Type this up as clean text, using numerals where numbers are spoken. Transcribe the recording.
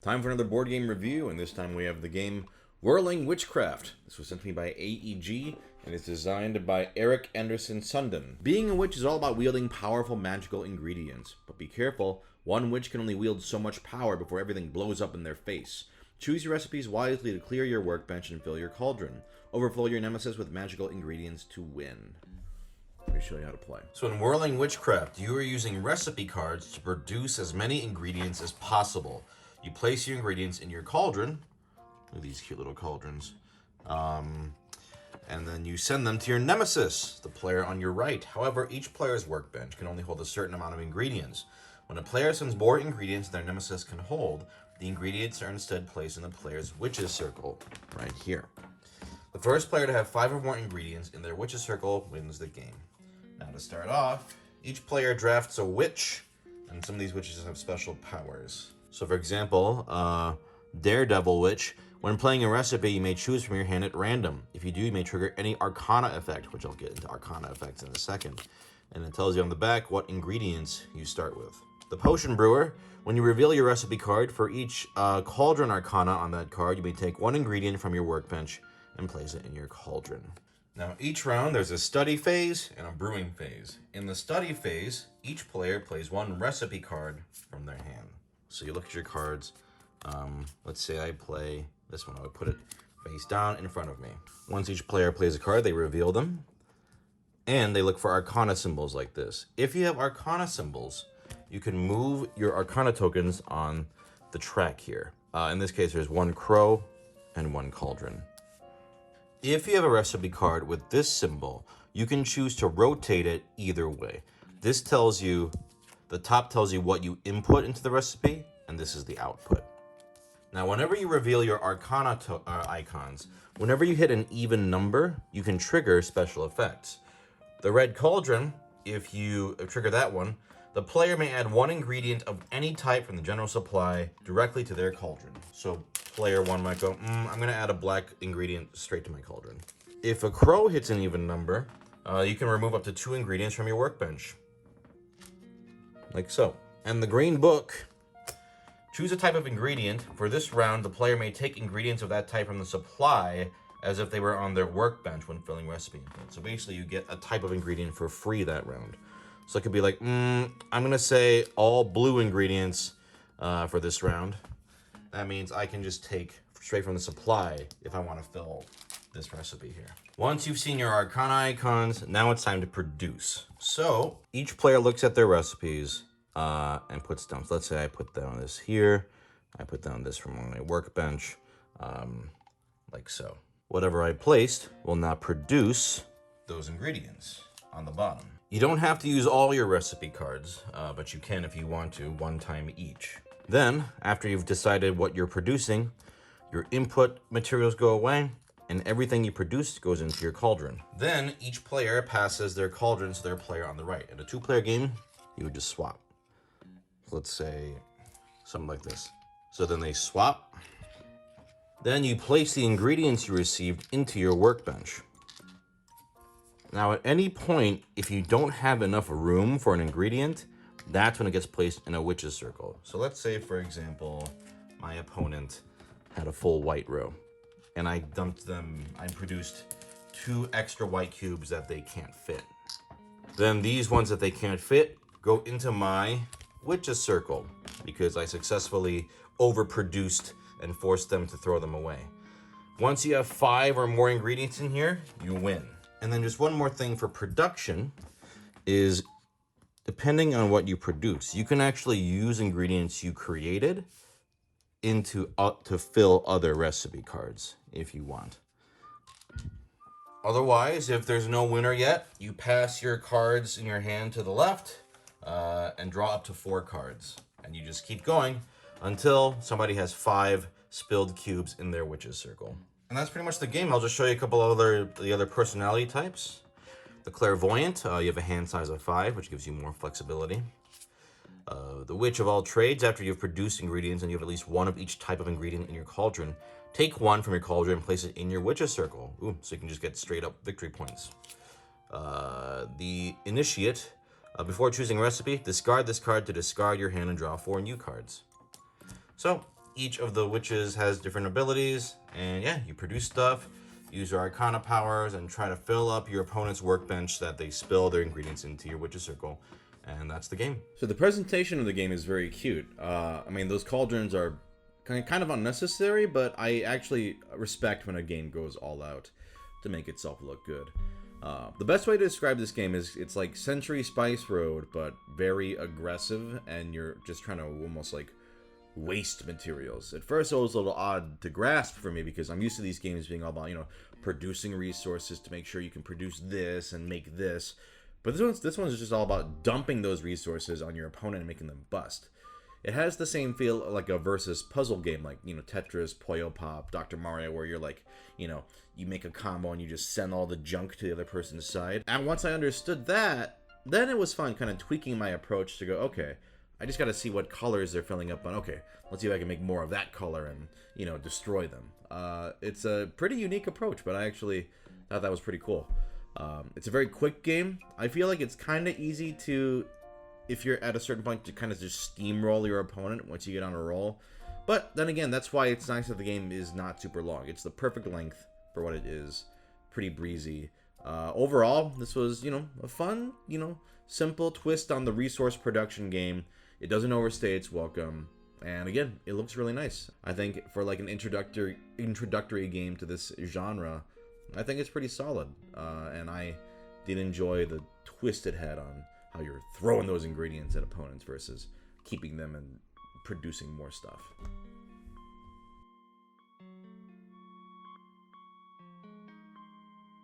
Time for another board game review, and this time we have the game Whirling Witchcraft. This was sent to me by AEG, and it's designed by Eric Anderson Sundin. Being a witch is all about wielding powerful magical ingredients, but be careful, one witch can only wield so much power before everything blows up in their face. Choose your recipes wisely to clear your workbench and fill your cauldron. Overflow your nemesis with magical ingredients to win. Let me show you how to play. So in Whirling Witchcraft, you are using recipe cards to produce as many ingredients as possible. You place your ingredients in your cauldron. Look at these cute little cauldrons. And then you send them to your nemesis, the player on your right. However, each player's workbench can only hold a certain amount of ingredients. When a player sends more ingredients than their nemesis can hold, the ingredients are instead placed in the player's witch's circle, right here. The first player to have 5 or more ingredients in their witch's circle wins the game. Now to start off, each player drafts a witch, and some of these witches have special powers. So for example, Daredevil Witch, when playing a recipe, you may choose from your hand at random. If you do, you may trigger any Arcana effect, which I'll get into Arcana effects in a second. And it tells you on the back what ingredients you start with. The Potion Brewer, when you reveal your recipe card, for each Cauldron Arcana on that card, you may take 1 ingredient from your workbench and place it in your cauldron. Now each round there's a study phase and a brewing phase. In the study phase, each player plays 1 recipe card from their hand. So you look at your cards. Let's say I play this one. I would put it face down in front of me. Once each player plays a card, they reveal them. And they look for Arcana symbols like this. If you have Arcana symbols, you can move your Arcana tokens on the track here. In this case, there's 1 crow and 1 cauldron. If you have a recipe card with this symbol, you can choose to rotate it either way. This tells you, the top tells you what you input into the recipe, and this is the output. Now, whenever you reveal your Arcana icons, whenever you hit an even number, you can trigger special effects. The red cauldron, if you trigger that one, the player may add 1 ingredient of any type from the general supply directly to their cauldron. So player 1 might go, I'm gonna add a black ingredient straight to my cauldron. If a crow hits an even number, you can remove up to 2 ingredients from your workbench. Like so. And the green book, choose a type of ingredient. For this round, the player may take ingredients of that type from the supply as if they were on their workbench when filling recipe input. So basically you get a type of ingredient for free that round. So it could be like, I'm gonna say all blue ingredients for this round. That means I can just take straight from the supply if I wanna fill this recipe here. Once you've seen your Arcana icons, now it's time to produce. So each player looks at their recipes and puts down. So let's say I put down this here. I put down this from my workbench, like so. Whatever I placed will now produce those ingredients on the bottom. You don't have to use all your recipe cards, but you can if you want to, 1 time each. Then, after you've decided what you're producing, your input materials go away, and everything you produce goes into your cauldron. Then, each player passes their cauldron to their player on the right. In a 2-player game, you would just swap. Let's say something like this. So then they swap. Then you place the ingredients you received into your workbench. Now, at any point, if you don't have enough room for an ingredient, that's when it gets placed in a witch's circle. So let's say, for example, my opponent had a full white row, and I dumped them, I produced 2 extra white cubes that they can't fit. Then these ones that they can't fit go into my witch's circle because I successfully overproduced and forced them to throw them away. Once you have 5 or more ingredients in here, you win. And then just one more thing for production is, depending on what you produce, you can actually use ingredients you created into to fill other recipe cards if you want. Otherwise, if there's no winner yet, you pass your cards in your hand to the left and draw up to 4 cards. And you just keep going until somebody has 5 spilled cubes in their witch's circle. And that's pretty much the game. I'll just show you a couple of the other personality types. The Clairvoyant, you have a hand size of 5, which gives you more flexibility. The Witch of all trades, after you've produced ingredients and you have at least 1 of each type of ingredient in your cauldron, take 1 from your cauldron and place it in your witch's circle. Ooh, so you can just get straight up victory points. The Initiate, before choosing a recipe, discard this card to discard your hand and draw 4 new cards. So Each of the witches has different abilities, and yeah, you produce stuff, use your arcana powers, and try to fill up your opponent's workbench so that they spill their ingredients into your witch's circle. And that's the game. So the presentation of the game is very cute. I mean, those cauldrons are kind of unnecessary, but I actually respect when a game goes all out to make itself look good. The best way to describe this game is it's like Century Spice Road, but very aggressive, and you're just trying to almost like waste materials. At first, it was a little odd to grasp for me because I'm used to these games being all about, you know, producing resources to make sure you can produce this and make this. But this one's just all about dumping those resources on your opponent and making them bust. It has the same feel like a versus puzzle game, like, you know, Tetris, Puyo Pop, Dr. Mario, where you're like, you know, you make a combo and you just send all the junk to the other person's side. And once I understood that, then it was fun kind of tweaking my approach to go, okay, I just got to see what colors they're filling up on. Okay, let's see if I can make more of that color and, you know, destroy them. It's a pretty unique approach, but I actually thought that was pretty cool. It's a very quick game. I feel like it's kind of easy to, if you're at a certain point, to kind of just steamroll your opponent once you get on a roll. But then again, that's why it's nice that the game is not super long. It's the perfect length for what it is. Pretty breezy. Overall, this was, you know, a fun, you know, simple twist on the resource production game. It doesn't overstay its welcome. And again, it looks really nice. I think for like an introductory game to this genre, I think it's pretty solid. And I did enjoy the twist it had on how you're throwing those ingredients at opponents versus keeping them and producing more stuff.